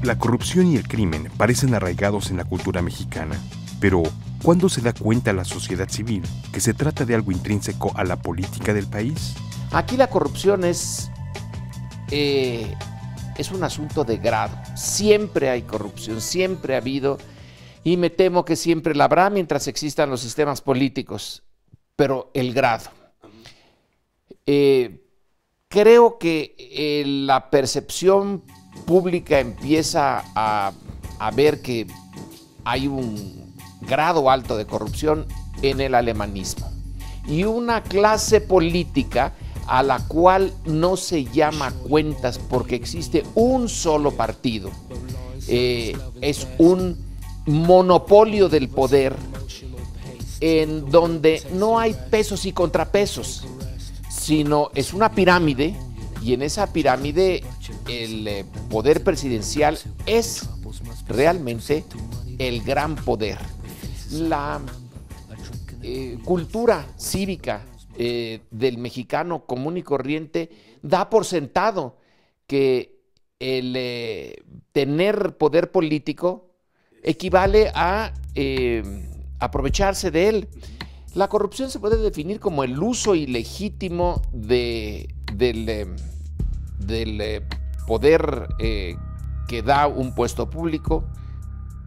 La corrupción y el crimen parecen arraigados en la cultura mexicana, pero ¿cuándo se da cuenta la sociedad civil que se trata de algo intrínseco a la política del país? Aquí la corrupción es un asunto de grado. Siempre hay corrupción, siempre ha habido, y me temo que siempre la habrá mientras existan los sistemas políticos, pero el grado. Creo que la percepción pública empieza a ver que hay un grado alto de corrupción en el alemanismo y una clase política a la cual no se llama cuentas porque existe un solo partido. Es un monopolio del poder en donde no hay pesos y contrapesos, sino es una pirámide, y en esa pirámide el poder presidencial es realmente el gran poder. La cultura cívica del mexicano común y corriente da por sentado que el tener poder político equivale a aprovecharse de él. La corrupción se puede definir como el uso ilegítimo del poder que da un puesto público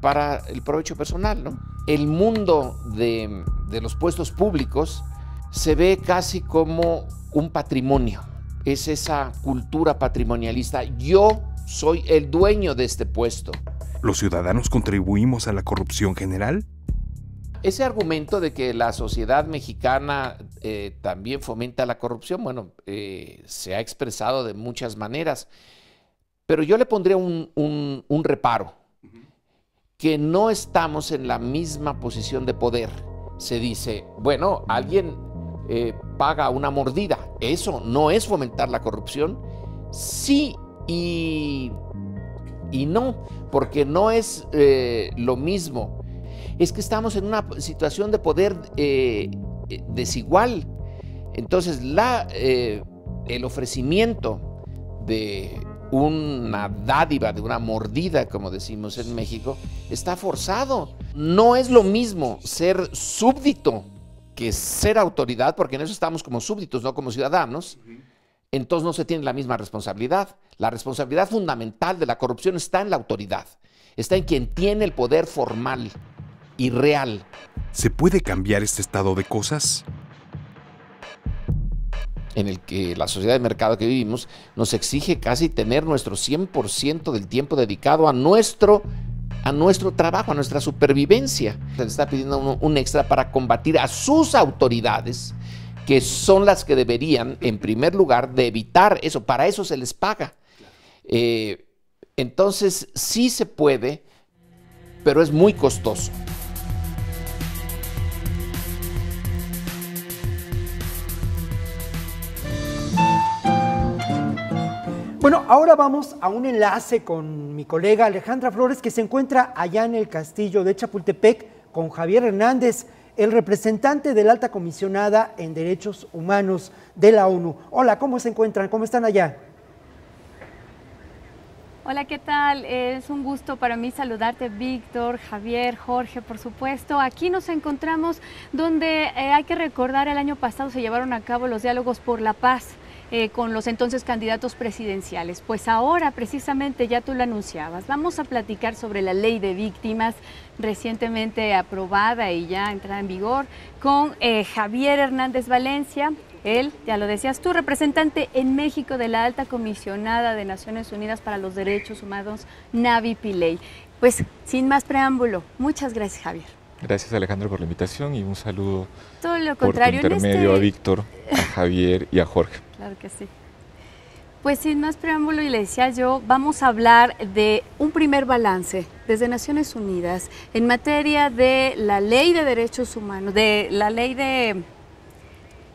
para el provecho personal, ¿no? El mundo de los puestos públicos se ve casi como un patrimonio. Es esa cultura patrimonialista. Yo soy el dueño de este puesto. ¿Los ciudadanos contribuimos a la corrupción general? Ese argumento de que la sociedad mexicana también fomenta la corrupción, bueno, se ha expresado de muchas maneras, pero yo le pondría un reparo, que no estamos en la misma posición de poder. Se dice, bueno, alguien paga una mordida, ¿eso no es fomentar la corrupción? Sí y no, porque no es lo mismo. Es que estamos en una situación de poder desigual. Entonces, el ofrecimiento de una dádiva, de una mordida, como decimos en México, está forzado. No es lo mismo ser súbdito que ser autoridad, porque en eso estamos como súbditos, no como ciudadanos. Entonces no se tiene la misma responsabilidad. La responsabilidad fundamental de la corrupción está en la autoridad, está en quien tiene el poder formal y real. ¿Se puede cambiar este estado de cosas? En el que la sociedad de mercado que vivimos nos exige casi tener nuestro 100% del tiempo dedicado a nuestro trabajo, a nuestra supervivencia. Se le está pidiendo un extra para combatir a sus autoridades, que son las que deberían, en primer lugar, de evitar eso. Para eso se les paga. Entonces, sí se puede, pero es muy costoso. Bueno, ahora vamos a un enlace con mi colega Alejandra Flores, que se encuentra allá en el castillo de Chapultepec con Javier Hernández, el representante de la alta comisionada en Derechos Humanos de la ONU. Hola, ¿cómo se encuentran? ¿Cómo están allá? Hola, ¿qué tal? Es un gusto para mí saludarte, Víctor, Javier, Jorge, por supuesto. Aquí nos encontramos donde hay que recordar, el año pasado se llevaron a cabo los diálogos por la paz con los entonces candidatos presidenciales. Pues ahora, precisamente, ya tú lo anunciabas, vamos a platicar sobre la ley de víctimas recientemente aprobada y ya entrada en vigor con Javier Hernández Valencia. Él, ya lo decías tú, representante en México de la alta comisionada de Naciones Unidas para los Derechos Humanos, Navi Pillay. Pues, sin más preámbulo, muchas gracias, Javier. Gracias, Alejandro, por la invitación y un saludo todo lo contrario, por tu intermedio a Víctor, a Javier y a Jorge. Claro que sí. Pues sin más preámbulo, y le decía yo, vamos a hablar de un primer balance desde Naciones Unidas en materia de la Ley de Derechos Humanos, de la Ley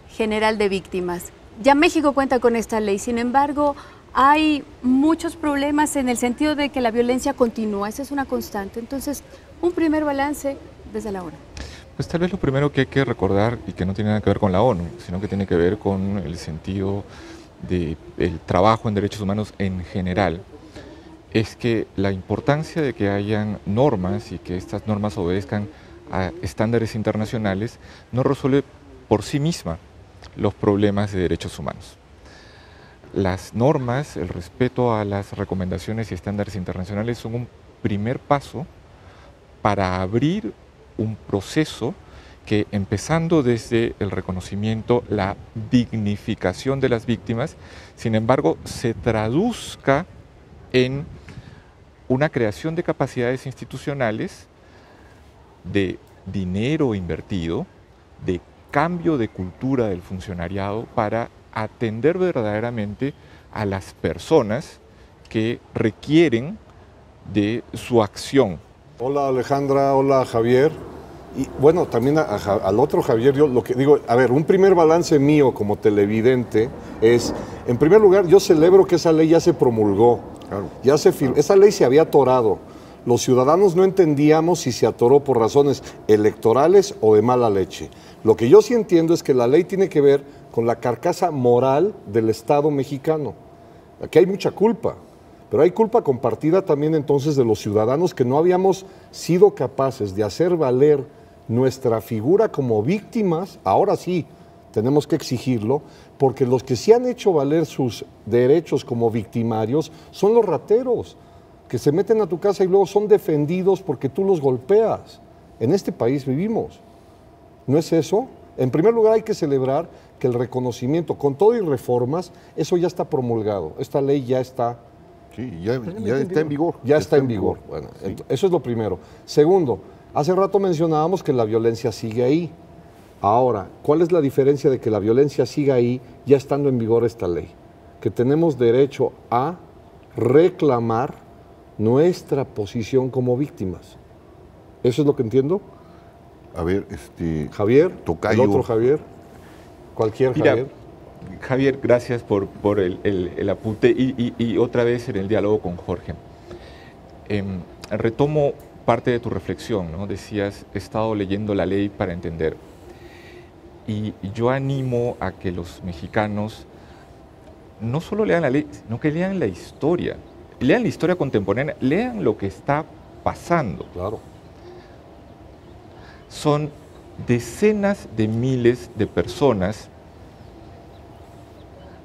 General de Víctimas. Ya México cuenta con esta ley, sin embargo, hay muchos problemas en el sentido de que la violencia continúa, esa es una constante. Entonces, un primer balance desde la ONU. Pues tal vez lo primero que hay que recordar, y que no tiene nada que ver con la ONU, sino que tiene que ver con el sentido del trabajo en derechos humanos en general, es que la importancia de que hayan normas y que estas normas obedezcan a estándares internacionales no resuelve por sí misma los problemas de derechos humanos. Las normas, el respeto a las recomendaciones y estándares internacionales son un primer paso para abrir un proceso que, empezando desde el reconocimiento, la dignificación de las víctimas, sin embargo, se traduzca en una creación de capacidades institucionales, de dinero invertido, de cambio de cultura del funcionariado para atender verdaderamente a las personas que requieren de su acción. Hola Alejandra, hola Javier. Y bueno, también al otro Javier, yo lo que digo, a ver, un primer balance mío como televidente es, en primer lugar, yo celebro que esa ley ya se promulgó, claro. Esa ley se había atorado. Los ciudadanos no entendíamos si se atoró por razones electorales o de mala leche. Lo que yo sí entiendo es que la ley tiene que ver con la carcasa moral del Estado mexicano. Aquí hay mucha culpa, pero hay culpa compartida también entonces de los ciudadanos que no habíamos sido capaces de hacer valer nuestra figura como víctimas. Ahora sí, tenemos que exigirlo, porque los que sí han hecho valer sus derechos como victimarios son los rateros, que se meten a tu casa y luego son defendidos porque tú los golpeas. En este país vivimos. ¿No es eso? En primer lugar hay que celebrar que el reconocimiento, con todo y reformas, eso ya está promulgado. Esta ley ya está... Sí, ya está en vigor. Ya está en vigor. Bueno, sí. Eso es lo primero. Segundo, hace rato mencionábamos que la violencia sigue ahí. Ahora, ¿cuál es la diferencia de que la violencia siga ahí ya estando en vigor esta ley? Que tenemos derecho a reclamar nuestra posición como víctimas. ¿Eso es lo que entiendo? A ver, Javier, tocayo. el otro Javier, cualquier Javier. Mira, Javier, gracias por el apunte y otra vez en el diálogo con Jorge. Retomo parte de tu reflexión, ¿no? Decías, he estado leyendo la ley para entender. Y yo animo a que los mexicanos no solo lean la ley, sino que lean la historia. Lean la historia contemporánea, lean lo que está pasando. Claro. Son decenas de miles de personas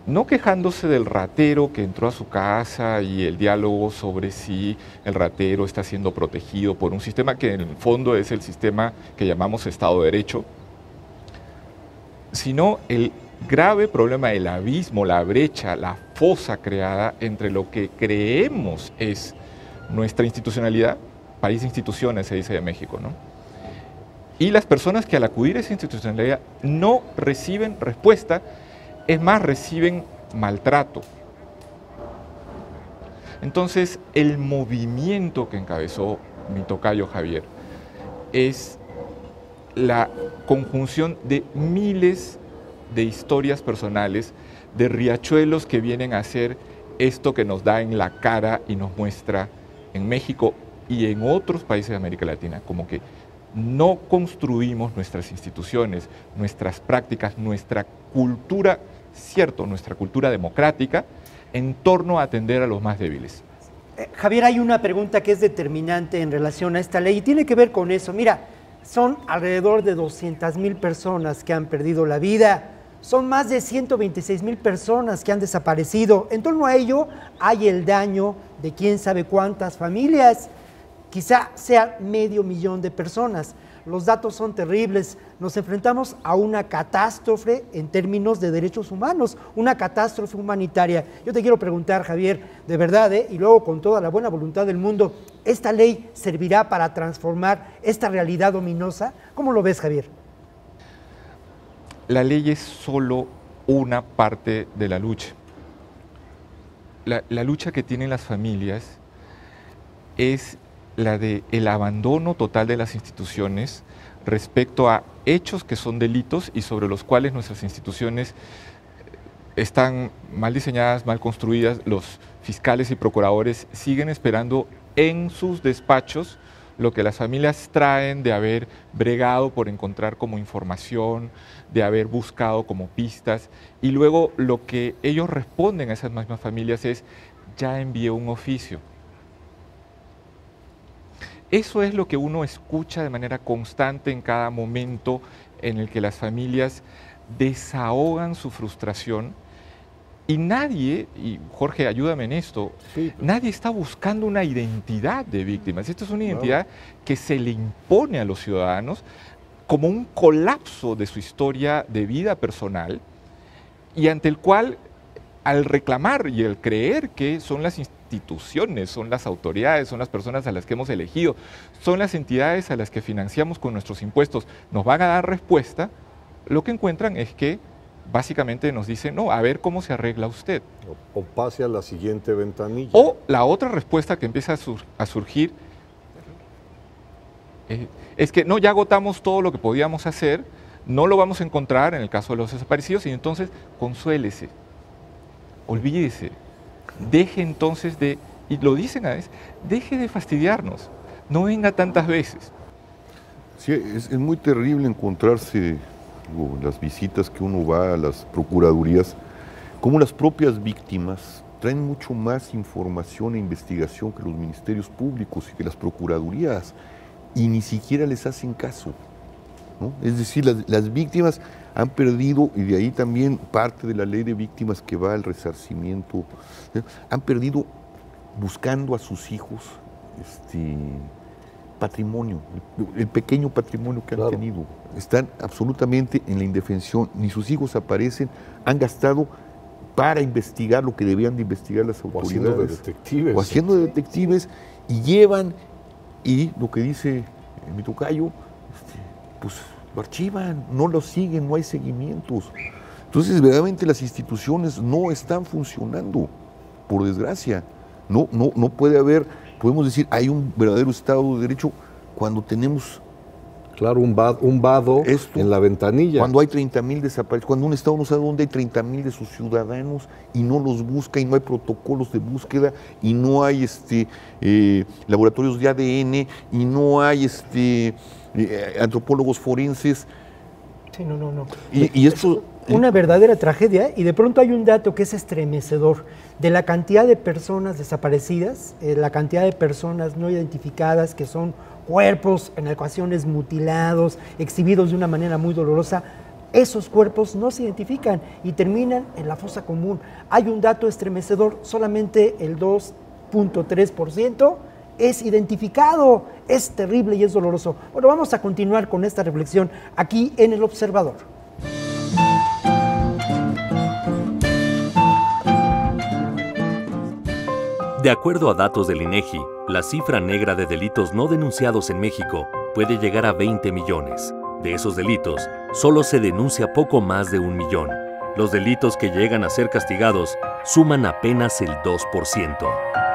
no quejándose del ratero que entró a su casa y el diálogo sobre si el ratero está siendo protegido por un sistema que en el fondo es el sistema que llamamos Estado de Derecho, sino el grave problema del abismo, la brecha, la fosa creada entre lo que creemos es nuestra institucionalidad, país de instituciones se dice de México, ¿no? Y las personas que al acudir a esa institucionalidad no reciben respuesta, es más, reciben maltrato. Entonces, el movimiento que encabezó mi tocayo Javier es la conjunción de miles de historias personales, de riachuelos que vienen a hacer esto que nos da en la cara y nos muestra en México y en otros países de América Latina, como que no construimos nuestras instituciones, nuestras prácticas, nuestra cultura, cierto, nuestra cultura democrática, en torno a atender a los más débiles. Javier, hay una pregunta que es determinante en relación a esta ley y tiene que ver con eso. Mira, son alrededor de 200,000 personas que han perdido la vida, son más de 126,000 personas que han desaparecido. En torno a ello hay el daño de quién sabe cuántas familias, quizá sea 500,000 de personas. Los datos son terribles, nos enfrentamos a una catástrofe en términos de derechos humanos, una catástrofe humanitaria. Yo te quiero preguntar, Javier, de verdad, y luego con toda la buena voluntad del mundo, ¿esta ley servirá para transformar esta realidad ominosa? ¿Cómo lo ves, Javier? La ley es solo una parte de la lucha. La lucha que tienen las familias es la del abandono total de las instituciones respecto a hechos que son delitos y sobre los cuales nuestras instituciones están mal diseñadas, mal construidas. Los fiscales y procuradores siguen esperando en sus despachos lo que las familias traen de haber bregado por encontrar como información, de haber buscado como pistas, y luego lo que ellos responden a esas mismas familias es: ya envié un oficio, Eso es lo que uno escucha de manera constante en cada momento en el que las familias desahogan su frustración. Y nadie, y Jorge, ayúdame en esto, Sí. nadie está buscando una identidad de víctimas. Esto es una identidad que se le impone a los ciudadanos como un colapso de su historia de vida personal y ante el cual, al reclamar y al creer que son las instituciones, son las autoridades, son las personas a las que hemos elegido, son las entidades a las que financiamos con nuestros impuestos, nos van a dar respuesta, lo que encuentran es que básicamente nos dicen, no, a ver cómo se arregla usted. O pase a la siguiente ventanilla. O la otra respuesta que empieza a surgir es que no, ya agotamos todo lo que podíamos hacer, no lo vamos a encontrar en el caso de los desaparecidos y entonces consuélese, olvídese, deje entonces de, y lo dicen a veces, deje de fastidiarnos, no venga tantas veces. Sí, es muy terrible encontrarse, digo, en las visitas que uno va a las procuradurías, como las propias víctimas traen mucho más información e investigación que los ministerios públicos y que las procuradurías, y ni siquiera les hacen caso, ¿no? Es decir, las víctimas han perdido, y de ahí también parte de la ley de víctimas que va al resarcimiento, han perdido buscando a sus hijos patrimonio, el pequeño patrimonio que han tenido. Están absolutamente en la indefensión, ni sus hijos aparecen, han gastado para investigar lo que debían de investigar las autoridades. O haciendo de detectives. O haciendo de detectives, y llevan, y lo que dice mi tocayo, pues lo archivan, no lo siguen, no hay seguimientos. Entonces, verdaderamente las instituciones no están funcionando, por desgracia. No puede haber, podemos decir, hay un verdadero Estado de Derecho cuando tenemos... Claro, un vado en la ventanilla. Cuando hay 30,000 desaparecidos, cuando un Estado no sabe dónde hay 30,000 de sus ciudadanos y no los busca y no hay protocolos de búsqueda y no hay laboratorios de ADN y no hay antropólogos forenses. Sí, no. Y esto... Una verdadera tragedia, y de pronto hay un dato que es estremecedor de la cantidad de personas desaparecidas, la cantidad de personas no identificadas que son cuerpos en ocasiones mutilados, exhibidos de una manera muy dolorosa. Esos cuerpos no se identifican y terminan en la fosa común. Hay un dato estremecedor, solamente el 2.3% es identificado. Es terrible y es doloroso. Bueno, vamos a continuar con esta reflexión aquí en El Observador. De acuerdo a datos del INEGI, la cifra negra de delitos no denunciados en México puede llegar a 20 millones. De esos delitos, solo se denuncia poco más de 1 millón. Los delitos que llegan a ser castigados suman apenas el 2%.